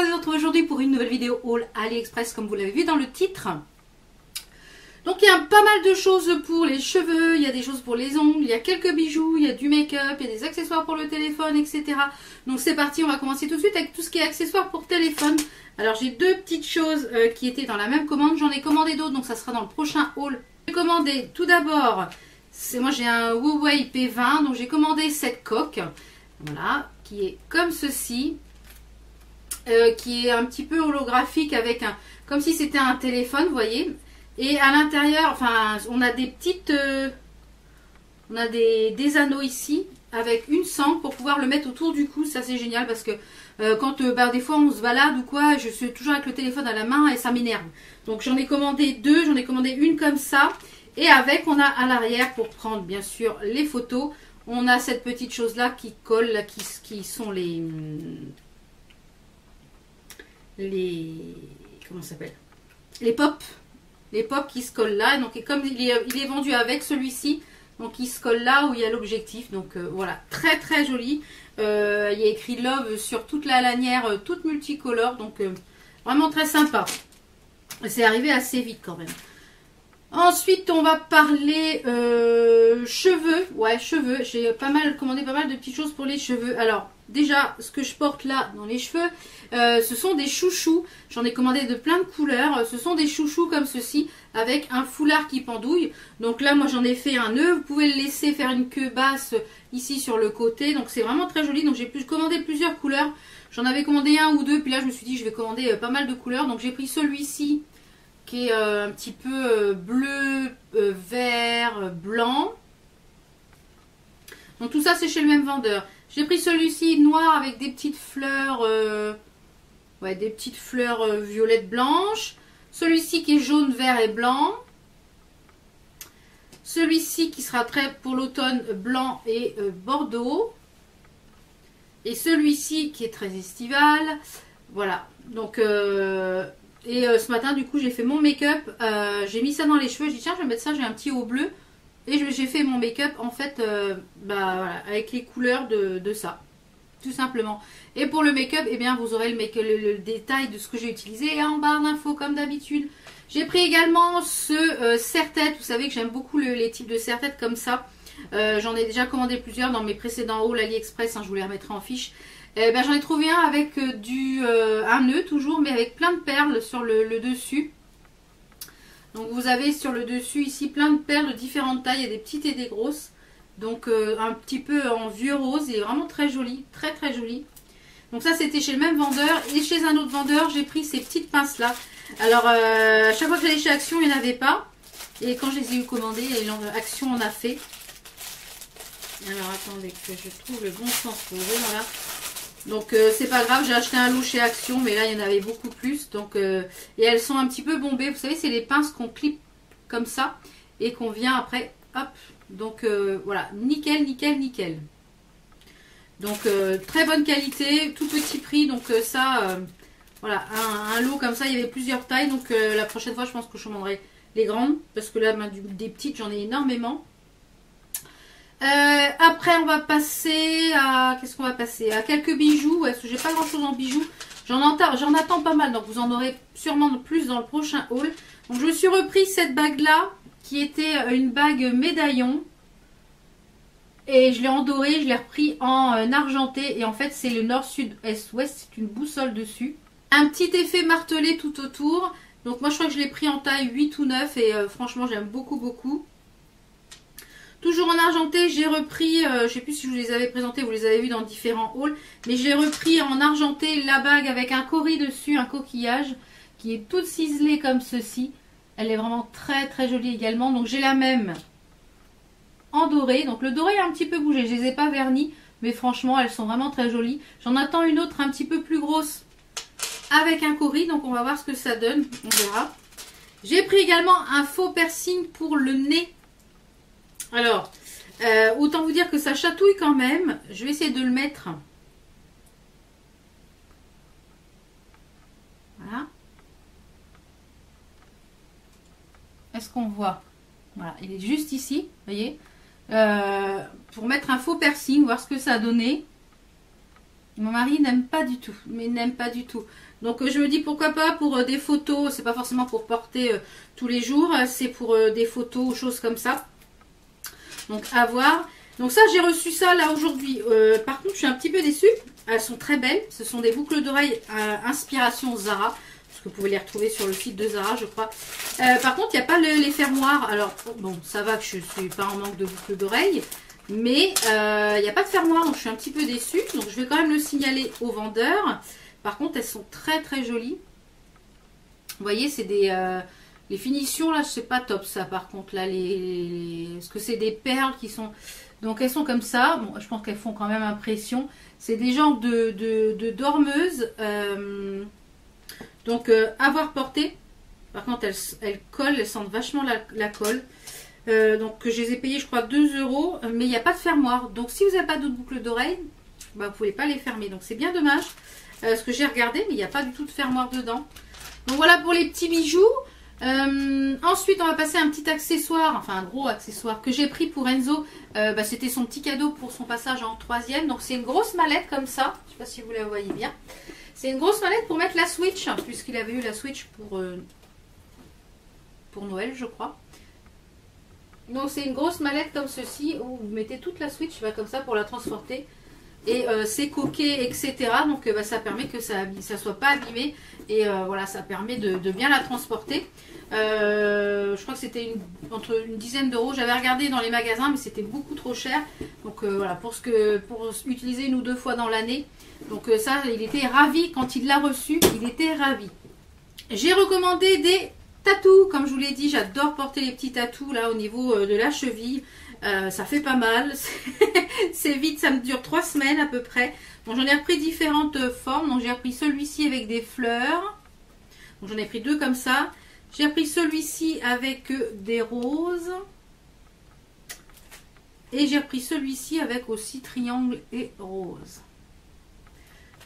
ravie de vous retrouver aujourd'hui pour une nouvelle vidéo haul AliExpress comme vous l'avez vu dans le titre. Donc il y a pas mal de choses pour les cheveux, il y a des choses pour les ongles, il y a quelques bijoux, il y a du make-up, il y a des accessoires pour le téléphone, etc. Donc c'est parti, on va commencer tout de suite avec tout ce qui est accessoires pour téléphone. Alors j'ai deux petites choses qui étaient dans la même commande, j'en ai commandé d'autres donc ça sera dans le prochain haul. J'ai commandé tout d'abord, moi j'ai un Huawei P20, donc j'ai commandé cette coque, voilà, qui est comme ceci. Qui est un petit peu holographique avec un, comme si c'était un téléphone, vous voyez. Et à l'intérieur, enfin, on a des petites, on a des anneaux ici avec une sangle pour pouvoir le mettre autour du cou. Ça c'est génial parce que quand des fois on se balade ou quoi, je suis toujours avec le téléphone à la main et ça m'énerve. Donc j'en ai commandé deux, j'en ai commandé une comme ça. Et avec, on a à l'arrière pour prendre bien sûr les photos. On a cette petite chose là qui colle, là, qui sont les comment ça s'appelle, les pop qui se collent là. Donc et comme il est vendu avec celui-ci, donc il se colle là où il y a l'objectif. Donc voilà, très très joli. Il y a écrit Love sur toute la lanière, toute multicolore, donc vraiment très sympa. C'est arrivé assez vite quand même. Ensuite on va parler cheveux. Ouais, cheveux, j'ai commandé pas mal de petites choses pour les cheveux. Alors déjà, ce que je porte là dans les cheveux, ce sont des chouchous. J'en ai commandé de plein de couleurs. Ce sont des chouchous comme ceci, avec un foulard qui pendouille. Donc là, moi j'en ai fait un nœud. Vous pouvez le laisser faire une queue basse ici sur le côté. Donc c'est vraiment très joli. Donc j'ai commandé plusieurs couleurs. J'en avais commandé un ou deux. Puis là, je me suis dit, je vais commander pas mal de couleurs. Donc j'ai pris celui-ci, qui est un petit peu bleu, vert, blanc. Donc tout ça, c'est chez le même vendeur. J'ai pris celui-ci noir avec des petites fleurs, des petites fleurs violettes blanches. Celui-ci qui est jaune, vert et blanc. Celui-ci qui sera très pour l'automne, blanc et bordeaux. Et celui-ci qui est très estival. Voilà. Donc, ce matin, du coup, j'ai fait mon make-up. J'ai mis ça dans les cheveux. J'ai dit, tiens, je vais mettre ça. J'ai un petit haut bleu. Et j'ai fait mon make-up en fait voilà, avec les couleurs de ça, tout simplement. Et pour le make-up, eh bien vous aurez le détail de ce que j'ai utilisé en barre d'infos comme d'habitude. J'ai pris également ce serre-tête. Vous savez que j'aime beaucoup les types de serre-tête comme ça. J'en ai déjà commandé plusieurs dans mes précédents hauls AliExpress, hein, je vous les remettrai en fiche. J'en ai trouvé un avec un nœud toujours, mais avec plein de perles sur le dessus. Donc vous avez sur le dessus ici plein de perles de différentes tailles, il y a des petites et des grosses. Donc un petit peu en vieux rose, il est vraiment très joli, très très joli. Donc ça c'était chez le même vendeur. Et chez un autre vendeur j'ai pris ces petites pinces là. Alors à chaque fois que j'allais chez Action il n'y en avait pas. Et quand je les ai eu commandées, Action en a fait. Alors attendez que je trouve le bon sens pour ouvrir, voilà. Donc c'est pas grave, j'ai acheté un lot chez Action, mais là il y en avait beaucoup plus. Donc et elles sont un petit peu bombées. Vous savez, c'est les pinces qu'on clip comme ça et qu'on vient après, hop. Donc voilà, nickel, nickel, nickel. Donc très bonne qualité, tout petit prix. Donc voilà, un lot comme ça, il y avait plusieurs tailles. Donc la prochaine fois, je pense que je commanderai les grandes parce que là, des petites, j'en ai énormément. Après on va passer à, qu'est-ce qu'on va passer à quelques bijoux, parce que j'ai pas grand chose en bijoux, j'en attends pas mal, donc vous en aurez sûrement plus dans le prochain haul. Donc je me suis repris cette bague là qui était une bague médaillon et je l'ai en doré, je l'ai repris en argenté et en fait c'est le nord sud est ouest, c'est une boussole dessus, un petit effet martelé tout autour. Donc moi je crois que je l'ai pris en taille 8 ou 9 et franchement j'aime beaucoup. Toujours en argenté, j'ai repris, je ne sais plus si je vous les avais présentés, vous les avez vus dans différents hauls, mais j'ai repris en argenté la bague avec un cori dessus, un coquillage, qui est toute ciselée comme ceci. Elle est vraiment très très jolie également. Donc j'ai la même en doré. Donc le doré a un petit peu bougé, je ne les ai pas vernis, mais franchement elles sont vraiment très jolies. J'en attends une autre un petit peu plus grosse avec un cori, donc on va voir ce que ça donne, on verra. J'ai pris également un faux piercing pour le nez. Alors, autant vous dire que ça chatouille quand même. Je vais essayer de le mettre. Voilà. Est-ce qu'on voit? Voilà, il est juste ici, vous voyez. Pour mettre un faux piercing, voir ce que ça a donné. Mon mari n'aime pas du tout, mais n'aime pas du tout. Donc je me dis pourquoi pas pour des photos, c'est pas forcément pour porter tous les jours, c'est pour des photos ou choses comme ça. Donc à voir. Donc ça, j'ai reçu ça là aujourd'hui. Par contre, je suis un petit peu déçue. Elles sont très belles. Ce sont des boucles d'oreilles inspiration Zara. Parce que vous pouvez les retrouver sur le site de Zara, je crois. Par contre, il n'y a pas les fermoirs. Alors, bon, ça va que je suis pas en manque de boucles d'oreilles. Mais il n'y a pas de fermoir, donc je suis un petit peu déçue. Donc je vais quand même le signaler au vendeur. Par contre, elles sont très très jolies. Vous voyez, c'est des... les finitions, là, c'est pas top ça, par contre. Là, parce que c'est des perles qui sont... Donc elles sont comme ça. Bon, je pense qu'elles font quand même impression. C'est des genres de dormeuses. Donc à voir porter. Par contre, elles collent, elles sentent vachement la colle. Donc je les ai payées, je crois, 2 €. Mais il n'y a pas de fermoir. Donc si vous n'avez pas d'autres boucles d'oreilles, bah, vous ne pouvez pas les fermer. Donc c'est bien dommage. Parce que j'ai regardé, mais il n'y a pas du tout de fermoir dedans. Donc voilà pour les petits bijoux. Ensuite, on va passer à un petit accessoire, enfin un gros accessoire que j'ai pris pour Enzo. Bah, c'était son petit cadeau pour son passage en 3e. Donc c'est une grosse mallette comme ça. Je ne sais pas si vous la voyez bien. C'est une grosse mallette pour mettre la Switch, puisqu'il avait eu la Switch pour Noël, je crois. Donc c'est une grosse mallette comme ceci où vous mettez toute la Switch, bah, comme ça pour la transporter. Et c'est coquet, etc. Donc bah, ça permet que ça ne soit pas abîmé. Et voilà, ça permet de bien la transporter. Je crois que c'était entre une dizaine d'euros. J'avais regardé dans les magasins, mais c'était beaucoup trop cher. Donc voilà, pour utiliser 1 ou 2 fois dans l'année. Donc ça, il était ravi quand il l'a reçu. Il était ravi. J'ai recommandé des tatous. Comme je vous l'ai dit, j'adore porter les petits tatous là au niveau de la cheville. Ça fait pas mal. C'est vite, ça me dure 3 semaines à peu près. Bon, j'en ai repris différentes formes. Donc j'ai repris celui-ci avec des fleurs. J'en ai pris 2 comme ça. J'ai repris celui-ci avec des roses. Et j'ai repris celui-ci avec aussi triangle et rose.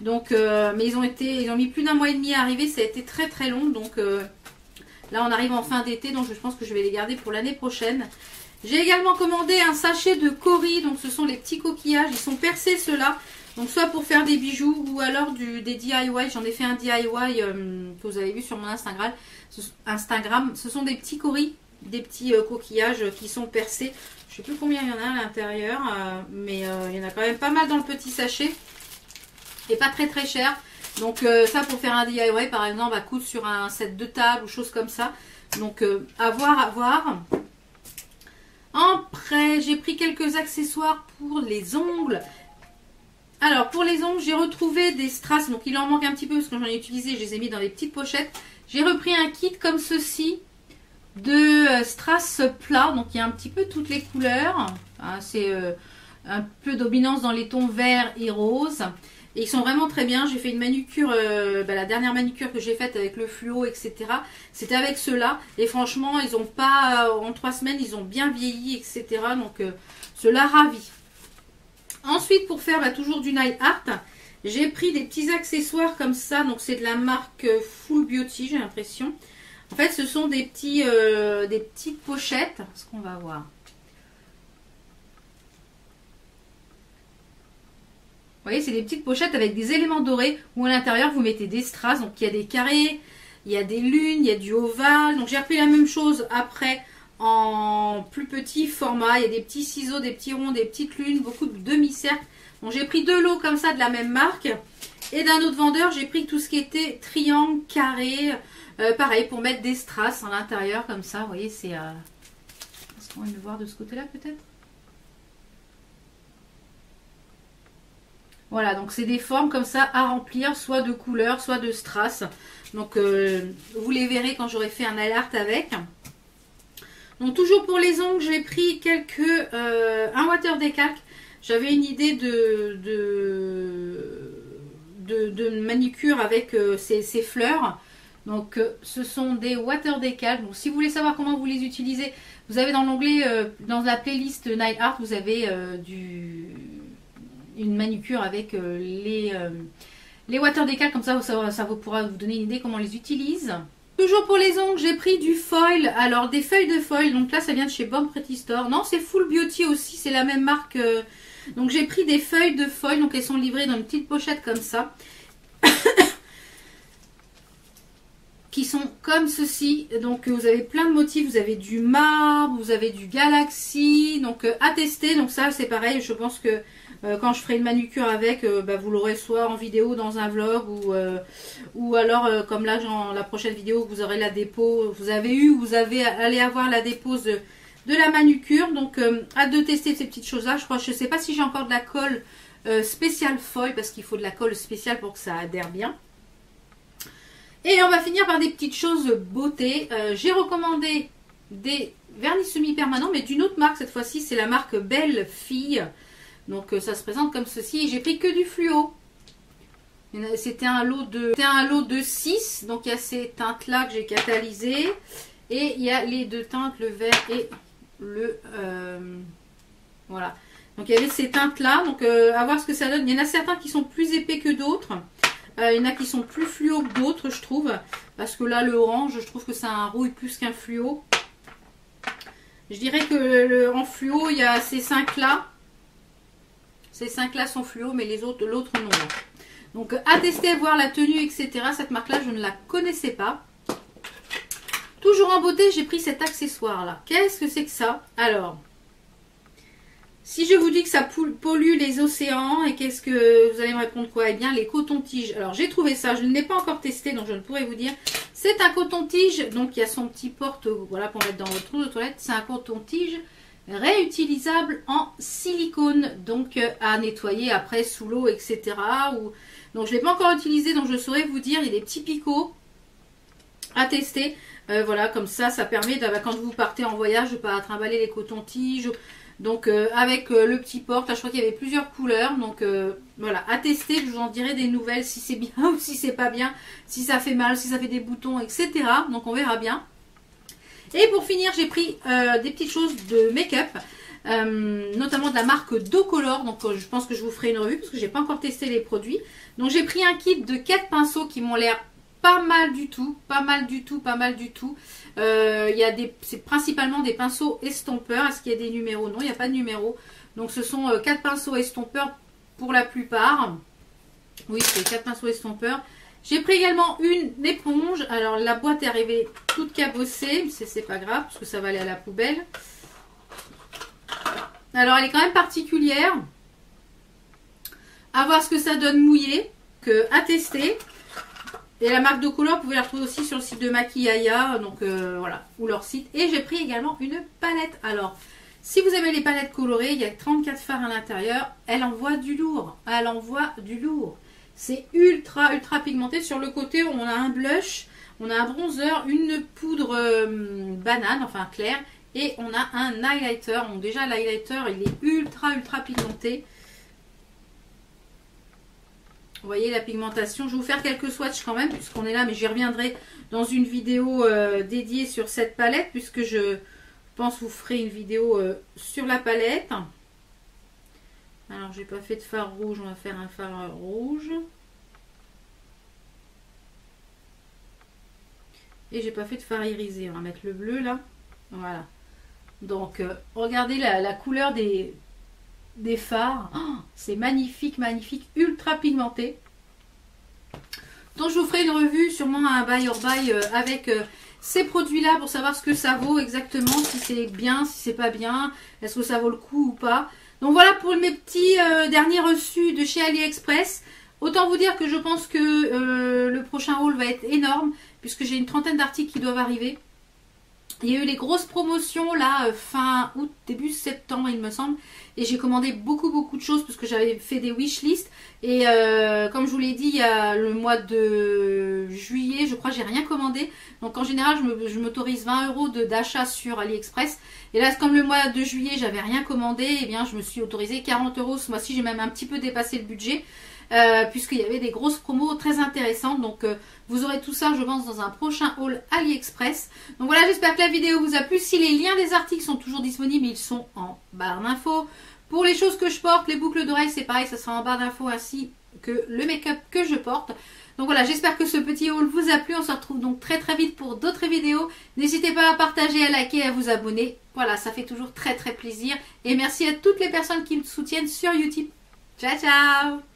Donc, mais ils ont mis plus d'1 mois et demi à arriver. Ça a été très très long. Donc là, on arrive en fin d'été. Donc je pense que je vais les garder pour l'année prochaine. J'ai également commandé un sachet de Cori. Donc ce sont les petits coquillages. Ils sont percés ceux-là. Donc soit pour faire des bijoux ou alors des DIY. J'en ai fait un DIY que vous avez vu sur mon Instagram. Ce sont des petits Cori, des petits coquillages qui sont percés. Je ne sais plus combien il y en a à l'intérieur. Mais il y en a quand même pas mal dans le petit sachet. Et pas très très cher. Donc ça pour faire un DIY par exemple à coudre sur un set de table ou choses comme ça. Donc à voir, à voir. Après, j'ai pris quelques accessoires pour les ongles. Alors, pour les ongles, j'ai retrouvé des strass. Donc, il en manque un petit peu parce que j'en ai utilisé. Je les ai mis dans des petites pochettes. J'ai repris un kit comme ceci de strass plat. Donc, il y a un petit peu toutes les couleurs. Hein, c'est un peu dominance dans les tons vert et rose. Et ils sont vraiment très bien. J'ai fait une manucure, la dernière manucure que j'ai faite avec le fluo, etc. C'était avec ceux-là. Et franchement, ils ont pas, en 3 semaines, ils ont bien vieilli, etc. Donc, cela ravit. Ensuite, pour faire toujours du nail art, j'ai pris des petits accessoires comme ça. Donc, c'est de la marque Full Beauty, j'ai l'impression. En fait, ce sont des petites pochettes. Ce qu'on va voir. Vous voyez, c'est des petites pochettes avec des éléments dorés où à l'intérieur, vous mettez des strass. Donc, il y a des carrés, il y a des lunes, il y a du ovale. Donc, j'ai repris la même chose après en plus petit format. Il y a des petits ciseaux, des petits ronds, des petites lunes, beaucoup de demi-cercles. Donc, j'ai pris 2 lots comme ça de la même marque. Et d'un autre vendeur, j'ai pris tout ce qui était triangle, carré. Pareil, pour mettre des strass à l'intérieur comme ça. Vous voyez, c'est... Est-ce qu'on va le voir de ce côté-là peut-être? Voilà, donc c'est des formes comme ça à remplir, soit de couleurs, soit de strass. Donc vous les verrez quand j'aurai fait un nail art avec. Donc toujours pour les ongles, j'ai pris un water décalque. J'avais une idée de manucure avec ces fleurs. Donc ce sont des water décalques. Donc si vous voulez savoir comment vous les utilisez, vous avez dans l'onglet, dans la playlist nail art, vous avez une manucure avec les water décalques, comme ça vous pourra vous donner une idée comment on les utilise. Toujours pour les ongles, j'ai pris du foil, alors des feuilles de foil, donc là ça vient de chez Bon Pretty Store. Non, c'est Full Beauty aussi, c'est la même marque Donc j'ai pris des feuilles de foil, donc elles sont livrées dans une petite pochette comme ça. Qui sont comme ceci. Donc vous avez plein de motifs, vous avez du marbre, vous avez du galaxie, donc à tester. Donc ça c'est pareil, je pense que quand je ferai une manucure avec, vous l'aurez soit en vidéo dans un vlog ou alors comme là dans la prochaine vidéo vous aurez la dépôt, vous avez allé avoir la dépose de la manucure. Donc hâte de tester ces petites choses là. Je sais pas si j'ai encore de la colle spéciale foil, parce qu'il faut de la colle spéciale pour que ça adhère bien. Et on va finir par des petites choses beauté. J'ai recommandé des vernis semi-permanents, mais d'une autre marque cette fois-ci. C'est la marque Belle Fille. Donc ça se présente comme ceci. Et j'ai pris que du fluo. C'était un lot de 6. Donc il y a ces teintes-là que j'ai catalysées. Et il y a les deux teintes, le vert et le... voilà. Donc il y avait ces teintes-là. Donc à voir ce que ça donne. Il y en a certains qui sont plus épais que d'autres. Il y en a qui sont plus fluo que d'autres, je trouve. Parce que là, le orange, je trouve que c'est un rouille plus qu'un fluo. Je dirais que en fluo, il y a ces 5-là. Ces 5-là sont fluo, mais les autres, l'autre non. Donc, à tester, voir la tenue, etc. Cette marque-là, je ne la connaissais pas. Toujours en beauté, j'ai pris cet accessoire-là. Qu'est-ce que c'est que ça? Alors... si je vous dis que ça pollue les océans, et qu'est-ce que vous allez me répondre quoi? Eh bien, les cotons-tiges. Alors, j'ai trouvé ça, je ne l'ai pas encore testé, donc je ne pourrais vous dire. C'est un coton-tige, donc il y a son petit porte, voilà, pour mettre dans votre trou de toilette. C'est un coton-tige réutilisable en silicone, donc à nettoyer après sous l'eau, etc. Donc, je ne l'ai pas encore utilisé, donc je saurais vous dire. Il y a des petits picots à tester. Voilà, comme ça permet, quand vous partez en voyage, de ne pas trimballer les cotons-tiges. Donc avec le petit porte, là je crois qu'il y avait plusieurs couleurs. Donc voilà, à tester, je vous en dirai des nouvelles si c'est bien ou si c'est pas bien, si ça fait mal, si ça fait des boutons, etc. Donc on verra bien. Et pour finir, j'ai pris des petites choses de make-up, notamment de la marque Docolor. Donc je pense que je vous ferai une revue parce que j'ai pas encore testé les produits. Donc j'ai pris un kit de 4 pinceaux qui m'ont l'air pas mal du tout, pas mal du tout. C'est principalement des pinceaux estompeurs. Est-ce qu'il y a des numéros? Non, il n'y a pas de numéros. Donc ce sont 4 pinceaux estompeurs pour la plupart. Oui, c'est 4 pinceaux estompeurs. J'ai pris également une éponge. Alors la boîte est arrivée toute cabossée, mais c'est pas grave parce que ça va aller à la poubelle. Alors elle est quand même particulière. À voir ce que ça donne mouillé, à tester. Et la marque Docolor, vous pouvez la retrouver aussi sur le site de Maquillaya, donc voilà, ou leur site. Et j'ai pris également une palette. Alors, si vous aimez les palettes colorées, il y a 34 fards à l'intérieur. Elle envoie du lourd. Elle envoie du lourd. C'est ultra pigmenté. Sur le côté, on a un blush, on a un bronzer, une poudre banane, enfin claire. Et on a un highlighter. Donc déjà, l'highlighter, il est ultra pigmenté. Vous voyez la pigmentation. Je vais vous faire quelques swatchs quand même puisqu'on est là, mais j'y reviendrai dans une vidéo dédiée sur cette palette puisque je pense vous ferez une vidéo sur la palette. Alors j'ai pas fait de fard rouge, on va faire un fard rouge. Et j'ai pas fait de fard irisé, on va mettre le bleu là. Voilà. Donc regardez la couleur des fards, oh, c'est magnifique, ultra pigmenté. Donc je vous ferai une revue, sûrement un buy or buy avec ces produits là pour savoir ce que ça vaut exactement, si c'est bien, si c'est pas bien, est-ce que ça vaut le coup ou pas. Donc voilà pour mes petits derniers reçus de chez AliExpress. Autant vous dire que je pense que le prochain haul va être énorme puisque j'ai une trentaine d'articles qui doivent arriver. Il y a eu les grosses promotions là fin août, début septembre il me semble. Et j'ai commandé beaucoup de choses parce que j'avais fait des wishlist. Et comme je vous l'ai dit, il y a le mois de juillet, je crois j'ai rien commandé. Donc en général je m'autorise 20 € d'achat sur AliExpress. Et là comme le mois de juillet j'avais rien commandé, et bien je me suis autorisé 40 €. Ce mois-ci j'ai même un petit peu dépassé le budget. Puisqu'il y avait des grosses promos très intéressantes. Donc vous aurez tout ça je pense dans un prochain haul AliExpress. Donc voilà, j'espère que la vidéo vous a plu. Si les liens des articles sont toujours disponibles, ils sont en barre d'infos. Pour les choses que je porte, les boucles d'oreilles c'est pareil, ça sera en barre d'infos ainsi que le make-up que je porte. Donc voilà, j'espère que ce petit haul vous a plu. On se retrouve donc très très vite pour d'autres vidéos. N'hésitez pas à partager, à liker et à vous abonner. Voilà, ça fait toujours très très plaisir. Et merci à toutes les personnes qui me soutiennent sur YouTube. Ciao ciao!